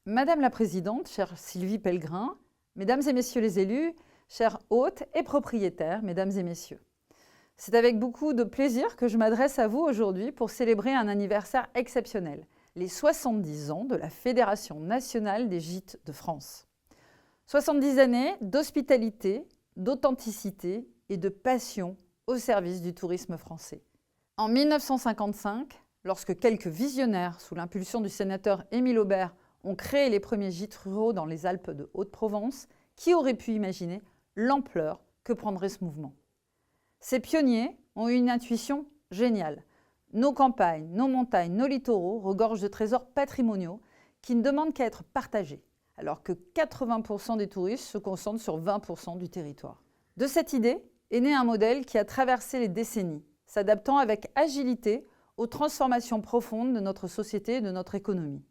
Madame la Présidente, chère Sylvie Pellegrin, Mesdames et Messieurs les élus, chers hôtes et propriétaires, Mesdames et Messieurs. C'est avec beaucoup de plaisir que je m'adresse à vous aujourd'hui pour célébrer un anniversaire exceptionnel, les 70 ans de la Fédération nationale des gîtes de France. 70 années d'hospitalité, d'authenticité et de passion au service du tourisme français. En 1955, lorsque quelques visionnaires, sous l'impulsion du sénateur Émile Aubert, ont créé les premiers gîtes ruraux dans les Alpes de Haute-Provence, qui aurait pu imaginer l'ampleur que prendrait ce mouvement? Ces pionniers ont eu une intuition géniale. Nos campagnes, nos montagnes, nos littoraux regorgent de trésors patrimoniaux qui ne demandent qu'à être partagés, alors que 80% des touristes se concentrent sur 20% du territoire. De cette idée est né un modèle qui a traversé les décennies, s'adaptant avec agilité aux transformations profondes de notre société et de notre économie.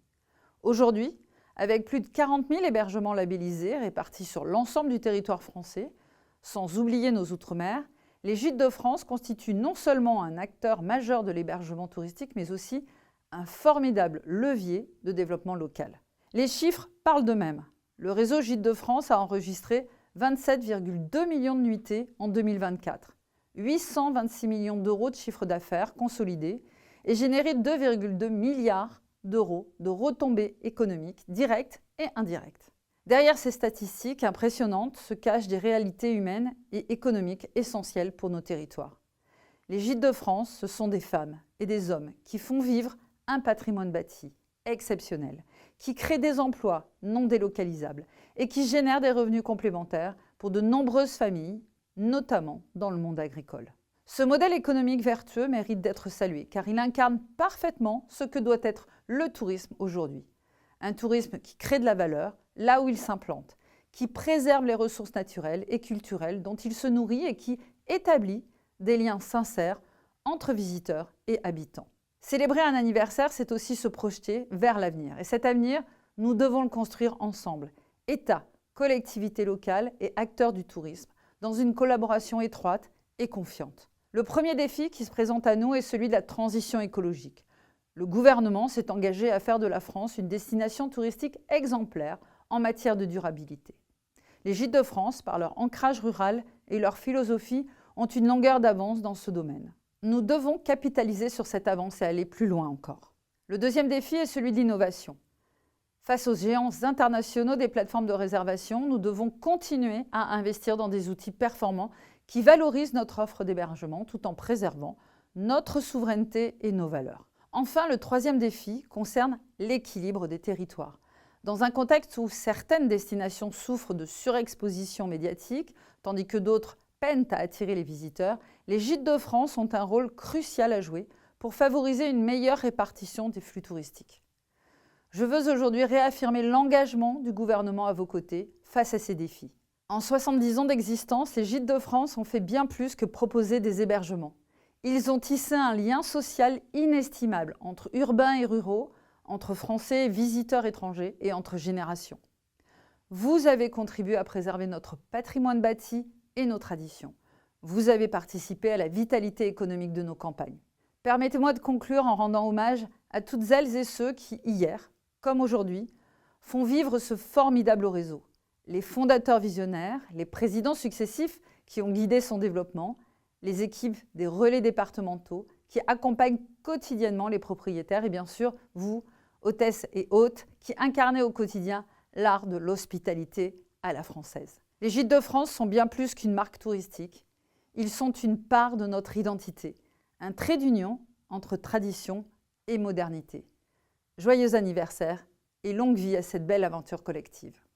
Aujourd'hui, avec plus de 40 000 hébergements labellisés répartis sur l'ensemble du territoire français, sans oublier nos outre-mer, les Gîtes de France constituent non seulement un acteur majeur de l'hébergement touristique, mais aussi un formidable levier de développement local. Les chiffres parlent d'eux-mêmes. Le réseau Gîtes de France a enregistré 27,2 millions de nuitées en 2024, 826 millions d'euros de chiffre d'affaires consolidé et généré 2,2 milliards d'euros de retombées économiques directes et indirectes. Derrière ces statistiques impressionnantes se cachent des réalités humaines et économiques essentielles pour nos territoires. Les Gîtes de France, ce sont des femmes et des hommes qui font vivre un patrimoine bâti exceptionnel, qui créent des emplois non délocalisables et qui génèrent des revenus complémentaires pour de nombreuses familles, notamment dans le monde agricole. Ce modèle économique vertueux mérite d'être salué car il incarne parfaitement ce que doit être le tourisme aujourd'hui. Un tourisme qui crée de la valeur là où il s'implante, qui préserve les ressources naturelles et culturelles dont il se nourrit et qui établit des liens sincères entre visiteurs et habitants. Célébrer un anniversaire, c'est aussi se projeter vers l'avenir. Et cet avenir, nous devons le construire ensemble. État, collectivités locales et acteurs du tourisme, dans une collaboration étroite et confiante. Le premier défi qui se présente à nous est celui de la transition écologique. Le gouvernement s'est engagé à faire de la France une destination touristique exemplaire en matière de durabilité. Les Gîtes de France, par leur ancrage rural et leur philosophie, ont une longueur d'avance dans ce domaine. Nous devons capitaliser sur cette avance et aller plus loin encore. Le deuxième défi est celui de l'innovation. Face aux géants internationaux des plateformes de réservation, nous devons continuer à investir dans des outils performants qui valorisent notre offre d'hébergement tout en préservant notre souveraineté et nos valeurs. Enfin, le troisième défi concerne l'équilibre des territoires. Dans un contexte où certaines destinations souffrent de surexposition médiatique, tandis que d'autres peinent à attirer les visiteurs, les Gîtes de France ont un rôle crucial à jouer pour favoriser une meilleure répartition des flux touristiques. Je veux aujourd'hui réaffirmer l'engagement du gouvernement à vos côtés face à ces défis. En 70 ans d'existence, les Gîtes de France ont fait bien plus que proposer des hébergements. Ils ont tissé un lien social inestimable entre urbains et ruraux, entre Français et visiteurs étrangers et entre générations. Vous avez contribué à préserver notre patrimoine bâti et nos traditions. Vous avez participé à la vitalité économique de nos campagnes. Permettez-moi de conclure en rendant hommage à toutes celles et ceux qui, hier, comme aujourd'hui, font vivre ce formidable réseau. Les fondateurs visionnaires, les présidents successifs qui ont guidé son développement, les équipes des relais départementaux qui accompagnent quotidiennement les propriétaires et bien sûr, vous, hôtesses et hôtes, qui incarnez au quotidien l'art de l'hospitalité à la française. Les Gîtes de France sont bien plus qu'une marque touristique. Ils sont une part de notre identité, un trait d'union entre tradition et modernité. Joyeux anniversaire et longue vie à cette belle aventure collective.